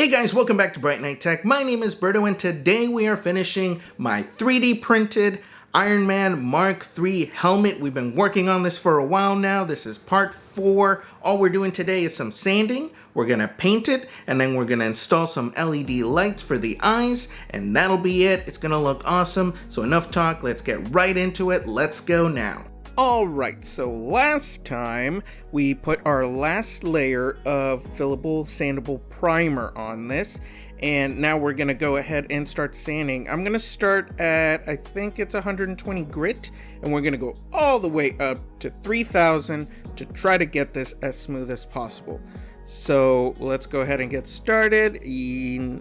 Hey guys, welcome back to Bright Night Tech. My name is Berto and today we are finishing my 3D printed Iron Man MK3 helmet. We've been working on this for a while now. This is part 4. All we're doing today is some sanding. We're gonna paint it and then we're gonna install some LED lights for the eyes and that'll be it. It's gonna look awesome. So enough talk, let's get right into it. Let's go now. Alright, so last time we put our last layer of fillable sandable primer on this, and now we're going to go ahead and start sanding. I'm going to start at, I think it's 120 grit, and we're going to go all the way up to 3000 to try to get this as smooth as possible. So let's go ahead and get started. I'm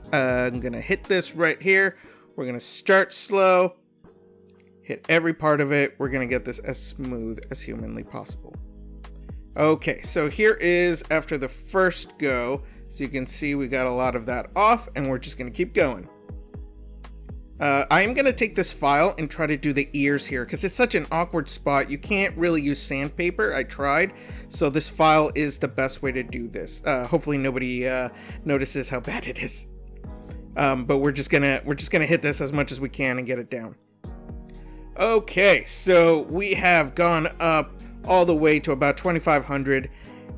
going to hit this right here. We're going to start slow. Hit every part of it. We're going to get this as smooth as humanly possible. Okay, so here is after the first go. So you can see we got a lot of that off and we're just going to keep going. I am going to take this file and try to do the ears here because it's such an awkward spot. You can't really use sandpaper. I tried. So this file is the best way to do this. Hopefully nobody notices how bad it is. But we're just gonna hit this as much as we can and get it down. Okay, so we have gone up all the way to about 2500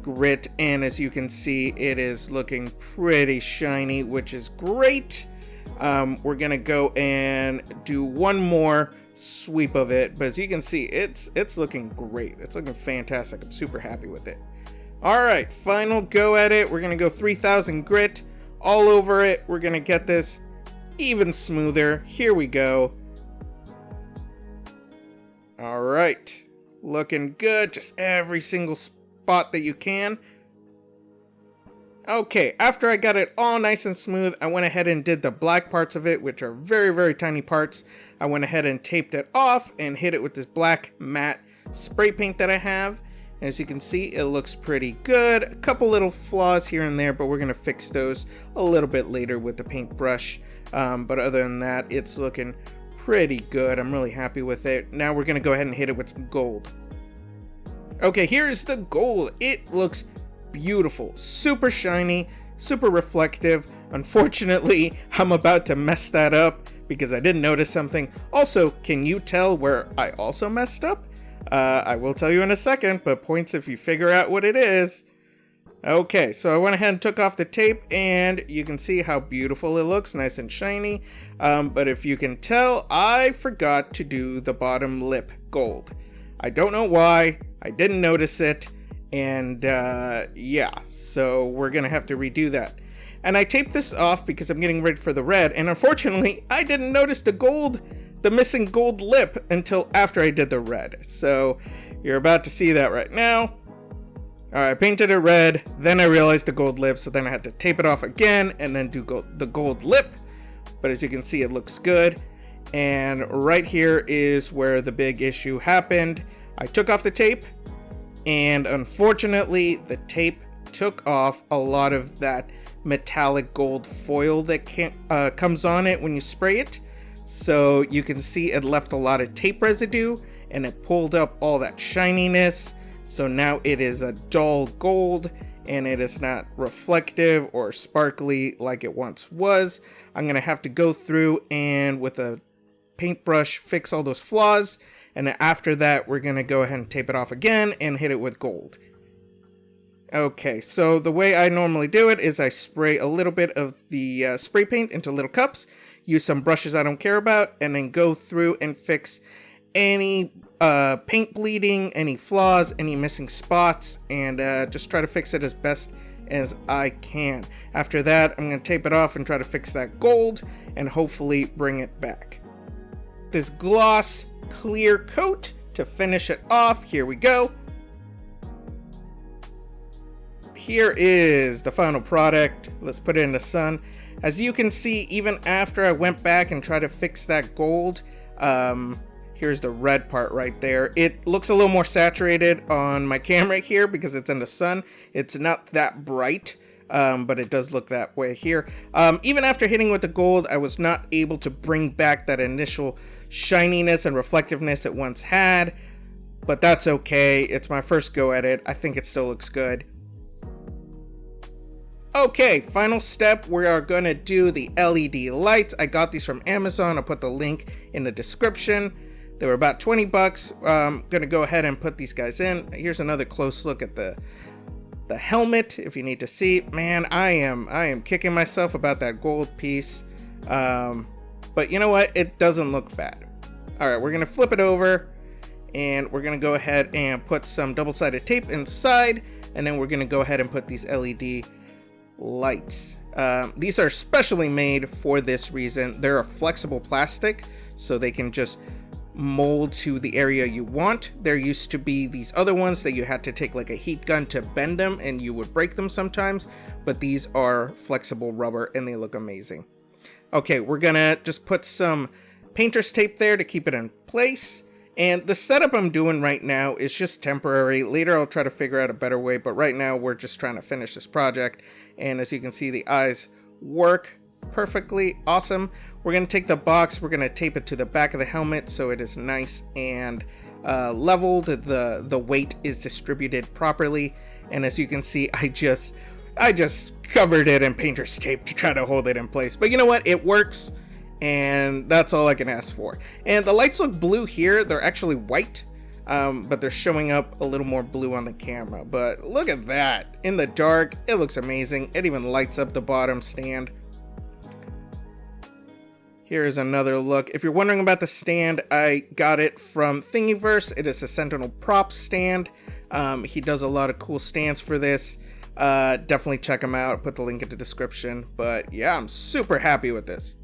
grit, and as you can see, it is looking pretty shiny, which is great. We're gonna go and do one more sweep of it, but as you can see, it's looking great. It's looking fantastic. I'm super happy with it. All right, final go at it. We're gonna go 3000 grit all over it. We're gonna get this even smoother. Here we go. All right, looking good, just every single spot that you can. Okay, after I got it all nice and smooth, I went ahead and did the black parts of it, which are very, very tiny parts. I went ahead and taped it off and hit it with this black matte spray paint that I have. And as you can see, it looks pretty good. A couple little flaws here and there, but we're gonna fix those a little bit later with the paintbrush. But other than that, it's looking pretty good. I'm really happy with it. Now we're gonna go ahead and hit it with some gold. Okay, here's the gold. It looks beautiful, super shiny, super reflective. Unfortunately, I'm about to mess that up because I didn't notice something. Also, can you tell where I also messed up? I will tell you in a second, but points if you figure out what it is. Okay, so I went ahead and took off the tape and you can see how beautiful it looks, nice and shiny. But if you can tell, I forgot to do the bottom lip gold. I don't know why, I didn't notice it, and yeah, so we're gonna have to redo that. And I taped this off because I'm getting ready for the red, and unfortunately, I didn't notice the missing gold lip until after I did the red. So you're about to see that right now. Alright, I painted it red, then I realized the gold lip, so then I had to tape it off again and then do the gold lip. But as you can see, it looks good. And right here is where the big issue happened. I took off the tape, and unfortunately, the tape took off a lot of that metallic gold foil that comes on it when you spray it. So you can see it left a lot of tape residue, and it pulled up all that shininess. So now it is a dull gold and it is not reflective or sparkly like it once was. I'm going to have to go through and with a paintbrush fix all those flaws. And then after that, we're going to go ahead and tape it off again and hit it with gold. Okay, so the way I normally do it is I spray a little bit of the spray paint into little cups, use some brushes I don't care about, and then go through and fix any paint bleeding, any flaws, any missing spots, and just try to fix it as best as I can. After that, I'm going to tape it off and try to fix that gold and hopefully bring it back. This gloss clear coat to finish it off. Here we go. Here is the final product. Let's put it in the sun. As you can see, even after I went back and tried to fix that gold, here's the red part right there. It looks a little more saturated on my camera here because it's in the sun. It's not that bright, but it does look that way here. Even after hitting with the gold, I was not able to bring back that initial shininess and reflectiveness it once had, but that's okay. It's my first go at it. I think it still looks good. Okay, final step, we are gonna do the LED lights. I got these from Amazon. I'll put the link in the description. They were about 20 bucks. Gonna go ahead and put these guys in. Here's another close look at the helmet, if you need to see. Man, I am kicking myself about that gold piece. But you know what? It doesn't look bad. All right, we're gonna flip it over, and we're gonna go ahead and put some double-sided tape inside, and then we're gonna go ahead and put these LED lights. These are specially made for this reason. They're a flexible plastic, so they can just mold to the area you want. There used to be these other ones that you had to take like a heat gun to bend them, and you would break them sometimes, but these are flexible rubber and they look amazing. Okay, we're gonna just put some painter's tape there to keep it in place. And the setup I'm doing right now is just temporary. Later I'll try to figure out a better way, but right now we're just trying to finish this project. And as you can see, the eyes work perfectly awesome. We're going to take the box, we're going to tape it to the back of the helmet so it is nice and leveled. The weight is distributed properly. And as you can see, I just covered it in painter's tape to try to hold it in place. But you know what? It works. And that's all I can ask for. And the lights look blue here. They're actually white, but they're showing up a little more blue on the camera. But look at that. In the dark, it looks amazing. It even lights up the bottom stand. Here's another look. If you're wondering about the stand, I got it from Thingiverse. It is a Sentinel prop stand. He does a lot of cool stands for this. Definitely check him out. I'll put the link in the description. But yeah, I'm super happy with this.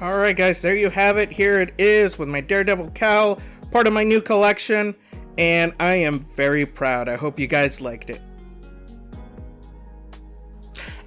Alright guys, there you have it. Here it is with my Daredevil cowl, part of my new collection, and I am very proud. I hope you guys liked it.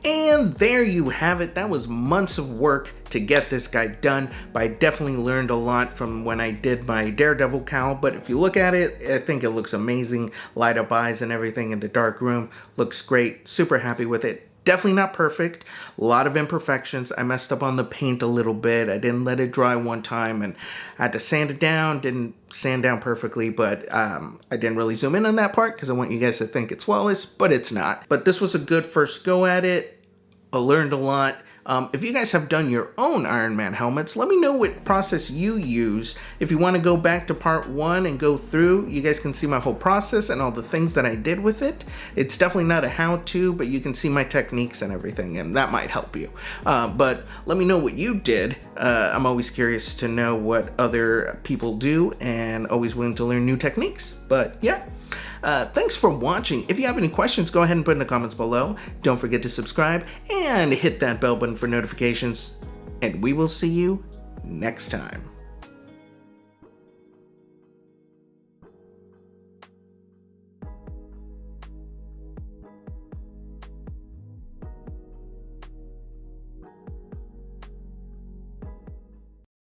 And there you have it. That was months of work to get this guy done, but I definitely learned a lot from when I did my Daredevil cowl. But if you look at it, I think it looks amazing. Light up eyes and everything in the dark room. Looks great. Super happy with it. Definitely not perfect. A lot of imperfections. I messed up on the paint a little bit. I didn't let it dry one time and I had to sand it down. Didn't sand down perfectly, but I didn't really zoom in on that part because I want you guys to think it's flawless, but it's not. But this was a good first go at it. I learned a lot. If you guys have done your own Iron Man helmets, let me know what process you use. If you want to go back to part 1 and go through, you guys can see my whole process and all the things that I did with it. It's definitely not a how-to, but you can see my techniques and everything, and that might help you. But let me know what you did. I'm always curious to know what other people do and always willing to learn new techniques. But yeah. Thanks for watching. If you have any questions, go ahead and put in the comments below. Don't forget to subscribe and hit that bell button for notifications. And we will see you next time.